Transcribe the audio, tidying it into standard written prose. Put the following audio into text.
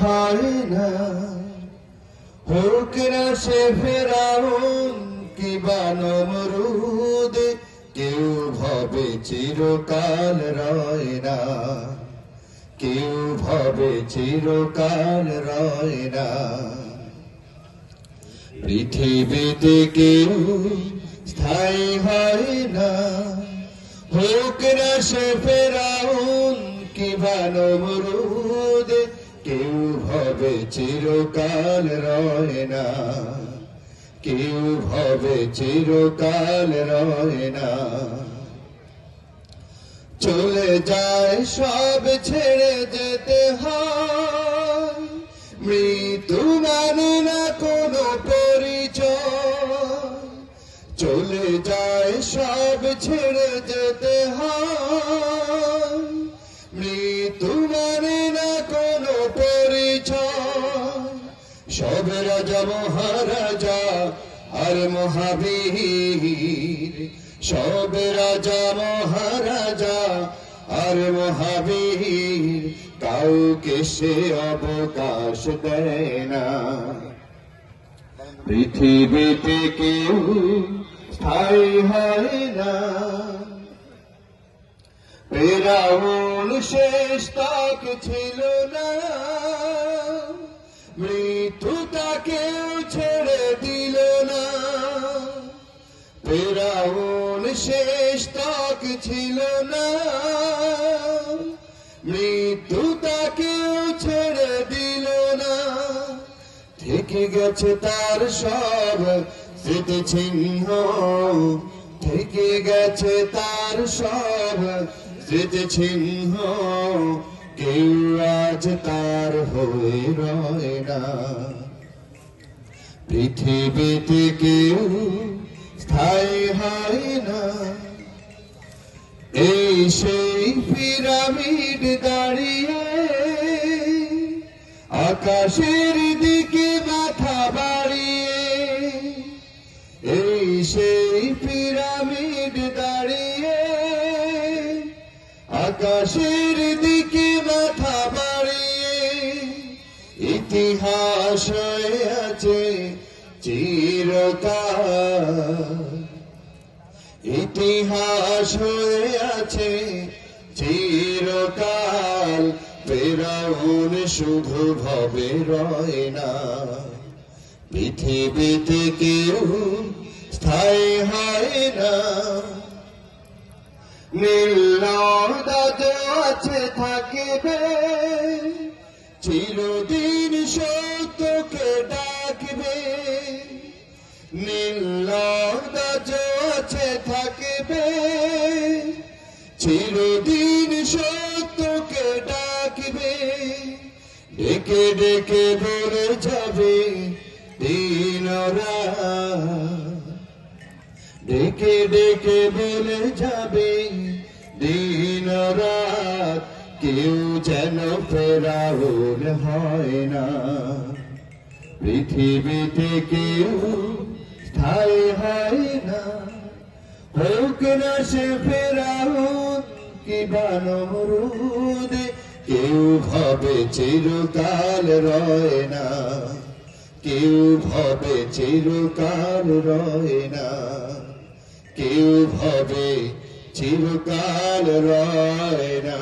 হয় না, হোক না সে ফেরাউন কিবা নমরুদ, কেউ ভবে চিরকাল রয় না, কেউ ভবে চিরকাল রয় না। পৃথিবীতে কেউ স্থায়ী হয় না, হোক না সে ফেরাউন কিবা নমরুদ, কেউ ভবে চিরকাল রয় না, কেউ ভবে চিরকাল রয় না। চলে যায় সব ছেড়ে যেতে হয়, মৃত্যু মানে না কোনো পরিচয়। চলে যায় সব ছেড়ে যেতে হয়, মৃত্যু মানে না কোনো পরিচয়। সব রাজা মহারাজা আর মহাবীর, সব রাজা মহারাজা আর মহাবীর, কাউকে সে অবকাশ দেয় না। পৃথিবীতে কেউ স্থায়ী হয় না, ফেরাউন শেষ তক ছিল না, মৃত্যু তাকেও ছেড়ে দিল না। ফেরাউন শেষ তক ছিল না, মৃত্যু তাকেও ছেড়ে দিল না। থেকে গেছে তার সব স্মৃতিচিহ্ন, থেকে গেছে তার সব স্মৃতিচিহ্ন, কেউ আজ তার হয়ে রয় না। পৃথিবীতে কেউ স্থায়ী হয় না, এই সেই পিরামিড দাঁড়িয়ে আকাশের দিকে মাথা বাড়িয়ে, এই সেই পিরামিড দাঁড়িয়ে আকাশের দিকে মাথা বাড়িয়ে। ইতিহাস হয়ে আছে চিরকাল, ইতিহাস হয়ে আছে চিরকাল, ফেরাউন শুধু ভবে রয় না। পৃথিবীতে কেউ স্থায়ী হয় না, নীলনদ আছে থাকিবে, চিরদিন সত্যকে ডাকবে। নীলনদ আছে থাকিবে, চিরদিন সত্যকে ডাকবে। ডেকে ডেকে বলে যাবে দিন রাত, ডেকে ডেকে বলে যাবে দিন রাত, কেউ যেন ফেরাউন হয় না। পৃথিবীতে কেউ স্থায়ী হয় না, হোক না সে ফেরাউন কিবা নমরুদ, কেউ ভবে চিরকাল রয় না, কেউ ভবে চিরকাল রয় না, কেউ ভবে চিরকাল রয় না।